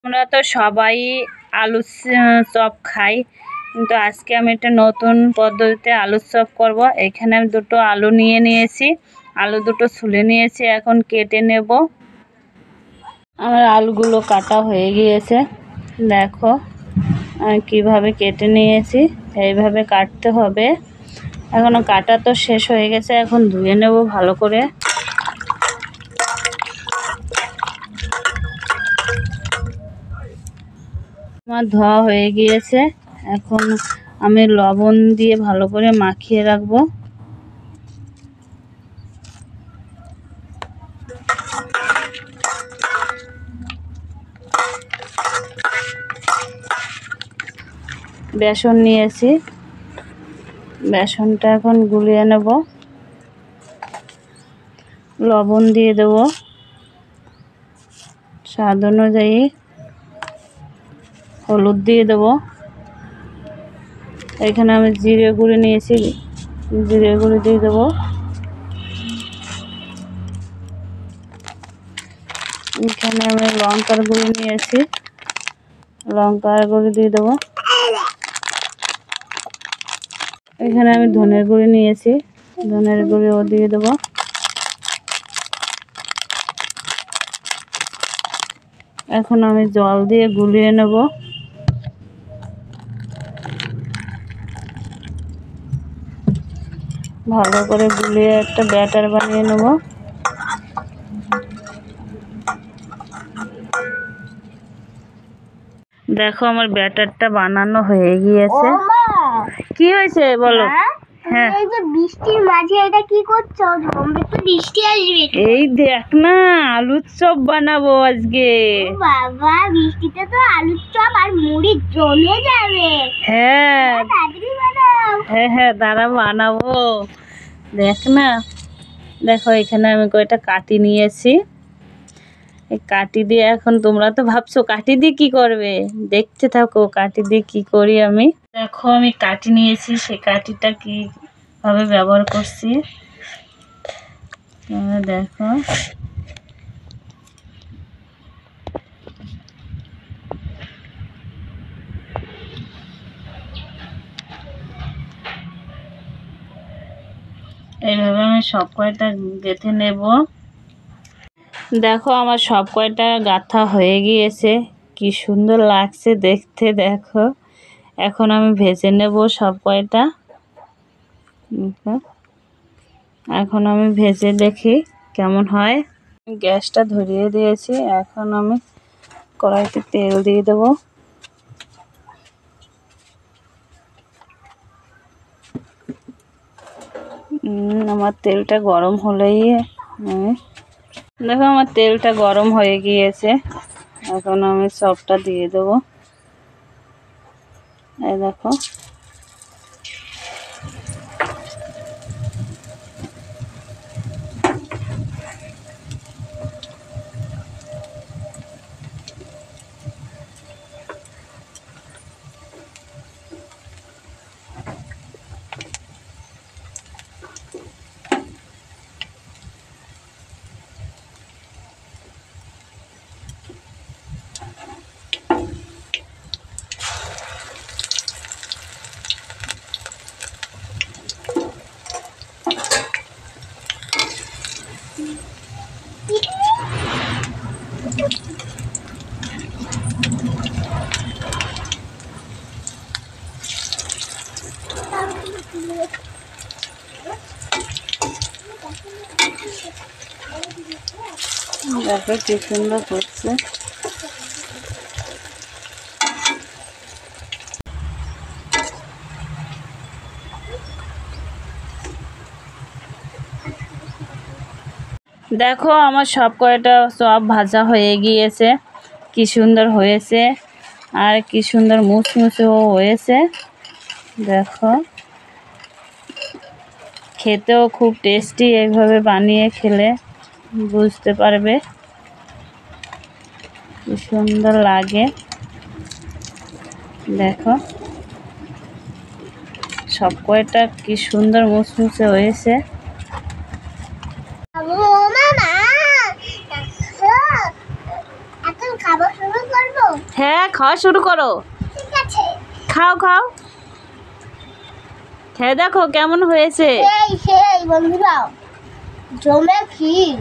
আমরা তো সবাই আলুর চপ খাই, কিন্তু আজকে আমি একটা নতুন পদ্ধতিতে আলুর চপ করব। এখানে আমি দুটো আলু নিয়ে নিয়েছি, আলু দুটো ছুলে নিয়েছি, এখন কেটে নেব। আমার আলুগুলো কাটা হয়ে গিয়েছে, দেখো আমি কিভাবে কেটে নিয়েছি। এইভাবে কাটতে হবে। এখনো কাটা তো শেষ হয়ে গেছে, এখন ধুয়ে নেব ভালো করে। আমার ধোয়া হয়ে গিয়েছে, এখন আমি লবণ দিয়ে ভালো করে মাখিয়ে রাখবো। বেসন নিয়েছি, বেসনটা এখন গুলিয়ে নেব। লবণ দিয়ে দেব স্বাদ অনুযায়ী, হলুদ দিয়ে দেব। এখানে আমি জিরে গুঁড়ি নিয়েছি, জিরে গুঁড়ি দিয়ে দেব। এখানে আমি লঙ্কার গুঁড়ি নিয়েছি, লঙ্কার গুঁড়ি দিয়ে দেব। এখানে আমি ধনের গুঁড়ি নিয়েছি, ধনের গুঁড়িও দিয়ে দেব। এখন আমি জল দিয়ে গুলিয়ে নেব। ভালো করে গুলিয়ে একটা ব্যাটার বানিয়ে নেব। দেখো আমার ব্যাটারটা বানানো হয়ে গিয়েছে। কি হয়েছে বলো? হ্যাঁ, এই যে বৃষ্টির মাঝে এটা কি করছো? জমবে তো, বৃষ্টি আসবে। এই দেখ না, আলুর চপ বানাবো আজকে। বাবা, বৃষ্টিতে তো আলুর চপ আর মুড়ি জমে যাবে। হ্যাঁ, তাড়াতাড়ি বানাও। হ্যাঁ হ্যাঁ, দাঁড়া বানাবো। দেখ না, দেখো এখানে আমি কয়টা কাটি নিয়েছি। এই কাটি দিয়ে, এখন তোমরা তো ভাবছো কাটি দিয়ে কি করবে, দেখতে থাকো কাটি দিয়ে কি করি আমি। দেখো আমি কাটি নিয়েছি, সেই কাটিটা কিভাবে ব্যবহার করছি দেখো। এইভাবে আমি সব কয়টা গেঁথে নেব। দেখো আমার সব কয়টা গাঁথা হয়ে গিয়েছে, কি সুন্দর লাগছে দেখতে দেখো। এখন আমি ভেজে নেব সব কয়টা। এখন আমি ভেজে দেখি কেমন হয়। গ্যাসটা ধরিয়ে দিয়েছি, এখন আমি কড়াইতে তেল দিয়ে দেব। আমার তেলটা গরম হলেই দেখো আমার তেলটা গরম হয়ে গিয়েছে, এখন আমি চপটা দিয়ে দেবো। এই দেখো, দেখো কি সুন্দর হচ্ছে। দেখো আমার সব কয়টা চপ ভাজা হয়ে গিয়েছে, কি সুন্দর হয়েছে, আর কি সুন্দর মুচমুচেও হয়েছে। দেখো খেতেও খুব টেস্টি, এইভাবে বানিয়ে খেলে বুঝতে পারবে কি সুন্দর লাগে। দেখো সব কয়টা কি সুন্দর মুচমুচে হয়েছে। এখন খাবার শুরু করবো। হ্যাঁ, খাওয়া শুরু করো। ঠিক আছে, খাও খাও, খেয়ে দেখো কেমন হয়েছে। সেই বন্ধুরা, জমে ক্ষীর।